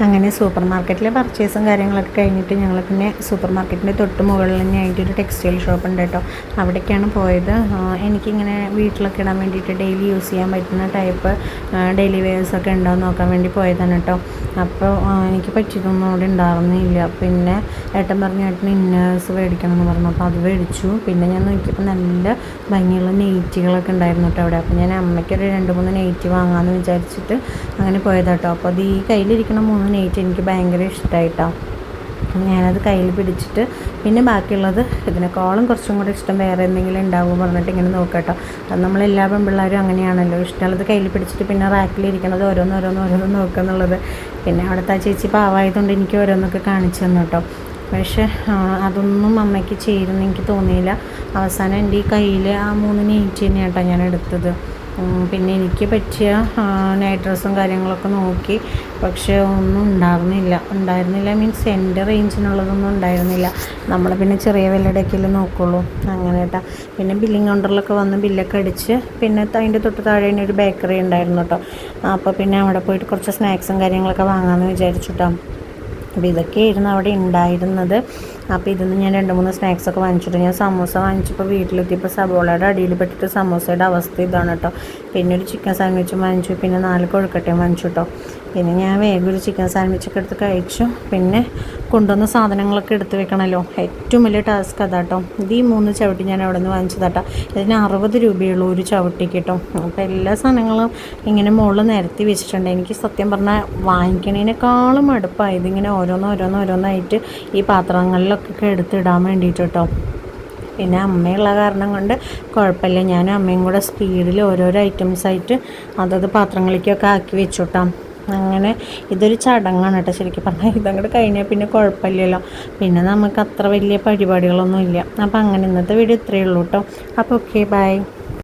അങ്ങനെ സൂപ്പർ മാർക്കറ്റിലെ പർച്ചേസും കാര്യങ്ങളൊക്കെ കഴിഞ്ഞിട്ട് ഞങ്ങൾ പിന്നെ സൂപ്പർ മാർക്കറ്റിൻ്റെ തൊട്ട് മുകളിൽ തന്നെയായിട്ട് ഒരു ടെക്സ്റ്റൈൽ ഷോപ്പ് ഉണ്ട് കേട്ടോ. അവിടേക്കാണ് പോയത്. എനിക്കിങ്ങനെ വീട്ടിലൊക്കെ ഇടാൻ വേണ്ടിയിട്ട് ഡെയിലി യൂസ് ചെയ്യാൻ പറ്റുന്ന ടൈപ്പ് ഡെയിലി വെയേഴ്സൊക്കെ ഉണ്ടോ എന്ന് നോക്കാൻ വേണ്ടി പോയതാണ് കേട്ടോ. അപ്പോൾ എനിക്ക് പറ്റിയതൊന്നും അവിടെ ഉണ്ടായിരുന്നില്ല. പിന്നെ ഏട്ടൻ പറഞ്ഞ ഏട്ടന് ഇന്നേഴ്സ് മേടിക്കണം എന്ന് പറഞ്ഞു. അപ്പോൾ അത് മേടിച്ചു. പിന്നെ ഞാൻ നോക്കിയപ്പോൾ നല്ല ഭംഗിയുള്ള നെയ്റ്റികളൊക്കെ ഉണ്ടായിരുന്നു കേട്ടോ അവിടെ. അപ്പോൾ ഞാൻ അമ്മയ്ക്കൊരു 2-3 നെയ്റ്റ് വാങ്ങാമെന്ന് വിചാരിച്ചിട്ട് അങ്ങനെ പോയതാട്ടോ. അപ്പോൾ അത് ഈ കയ്യിലിരിക്കുന്ന 3 നെയ്റ്റ് എനിക്ക് ഭയങ്കര ഇഷ്ടമായിട്ടോ. ഞാനത് കയ്യിൽ പിടിച്ചിട്ട് പിന്നെ ബാക്കിയുള്ളത് ഇതിനേക്കാളും കുറച്ചും കൂടെ ഇഷ്ടം വേറെ എന്തെങ്കിലും ഉണ്ടാവും പറഞ്ഞിട്ട് ഇങ്ങനെ നോക്കട്ടോ. അത് നമ്മളെല്ലാ പെൺപിള്ളേരും അങ്ങനെയാണല്ലോ, ഇഷ്ടമുള്ളത് കയ്യിൽ പിടിച്ചിട്ട് പിന്നെ റാക്കിലിരിക്കണത് ഓരോന്ന് നോക്കുക എന്നുള്ളത്. പിന്നെ അവിടുത്തെ ആ ചേച്ചി പാവായതുകൊണ്ട് എനിക്ക് ഓരോന്നൊക്കെ കാണിച്ചു തന്നു കേട്ടോ. പക്ഷേ അതൊന്നും അമ്മയ്ക്ക് ചേരുമെന്ന് എനിക്ക് തോന്നിയില്ല. അവസാനം എൻ്റെ ഈ കയ്യിൽ ആ 3 നെയ്റ്റ് തന്നെയാണ് കേട്ടോ ഞാൻ എടുത്തത്. പിന്നെ എനിക്ക് പറ്റിയ നൈറ്റ് ഡ്രസ്സും കാര്യങ്ങളൊക്കെ നോക്കി, പക്ഷേ ഒന്നും ഉണ്ടായിരുന്നില്ല മീൻസ് എൻ്റെ റേഞ്ചിനുള്ളതൊന്നും ഉണ്ടായിരുന്നില്ല. നമ്മൾ പിന്നെ ചെറിയ വിലയുടെയൊക്കെയല്ലേ നോക്കുള്ളൂ അങ്ങനെ കേട്ടോ. പിന്നെ ബില്ലിംഗ് കൗണ്ടറിലൊക്കെ വന്ന് ബില്ലൊക്കെ അടിച്ച് പിന്നെ അതിൻ്റെ തൊട്ട് താഴെ തന്നെ ഒരു ബേക്കറി ഉണ്ടായിരുന്നു കേട്ടോ. അപ്പോൾ പിന്നെ അവിടെ പോയിട്ട് കുറച്ച് സ്നാക്സും കാര്യങ്ങളൊക്കെ വാങ്ങാമെന്ന് വിചാരിച്ചു കേട്ടോ. അപ്പോൾ ഇതൊക്കെയായിരുന്നു അവിടെ ഉണ്ടായിരുന്നത്. അപ്പോൾ ഇതിന്ന് ഞാൻ 2-3 സ്നാക്സൊക്കെ വാങ്ങിച്ചിട്ട് ഞാൻ സമൂസ വാങ്ങിച്ചപ്പോൾ വീട്ടിലെത്തിയപ്പോൾ സബോളയുടെ അടിയിൽ പെട്ടിട്ട് സമൂസയുടെ അവസ്ഥ ഇതാണ് കേട്ടോ. പിന്നെ ഒരു ചിക്കൻ സാൻഡ്വിച്ചും വാങ്ങിച്ചു, പിന്നെ 4 കൊഴുക്കട്ടയും വാങ്ങിച്ചു കേട്ടോ. പിന്നെ ഞാൻ വേഗം ഒരു ചിക്കൻ സാൻഡ്വിച്ചൊക്കെ എടുത്ത് കഴിച്ചു. പിന്നെ കൊണ്ടുവന്ന സാധനങ്ങളൊക്കെ എടുത്ത് വെക്കണമല്ലോ, ഏറ്റവും വലിയ ടാസ്ക് അതാട്ടോ. ഇത് ഈ 3 ചവിട്ടി ഞാൻ അവിടെ നിന്ന് വാങ്ങിച്ചതാട്ടോ. ഇതിന് 60 രൂപയുള്ളൂ ഒരു ചവിട്ടിക്ക് കേട്ടോ. അപ്പോൾ എല്ലാ സാധനങ്ങളും ഇങ്ങനെ മുകളിൽ നിരത്തി വെച്ചിട്ടുണ്ട്. എനിക്ക് സത്യം പറഞ്ഞാൽ വാങ്ങിക്കണേനേക്കാളും അടുപ്പായി ഇതിങ്ങനെ ഓരോന്നായിട്ട് ഈ പാത്രങ്ങളിലൊക്കെ എടുത്തിടാൻ വേണ്ടിയിട്ട് കേട്ടോ. പിന്നെ അമ്മയുള്ള കാരണം കൊണ്ട് കുഴപ്പമില്ല, ഞാനും അമ്മയും കൂടെ സ്പീഡിൽ ഓരോരോ ഐറ്റംസായിട്ട് അതത് പാത്രങ്ങളിലേക്കൊക്കെ ആക്കി വെച്ചു കേട്ടോ. അങ്ങനെ ഇതൊരു ചടങ്ങാണ് കേട്ടോ ശരിക്കും പറഞ്ഞാൽ. ഇതങ്ങോട്ട് കഴിഞ്ഞാൽ പിന്നെ കുഴപ്പമില്ലല്ലോ, പിന്നെ നമുക്ക് അത്ര വലിയ പരിപാടികളൊന്നും ഇല്ല. അപ്പോൾ അങ്ങനെ ഇന്നത്തെ വീഡിയോ ഇത്രയേ ഉള്ളൂ കേട്ടോ. അപ്പോൾ ഓക്കെ, ബൈ.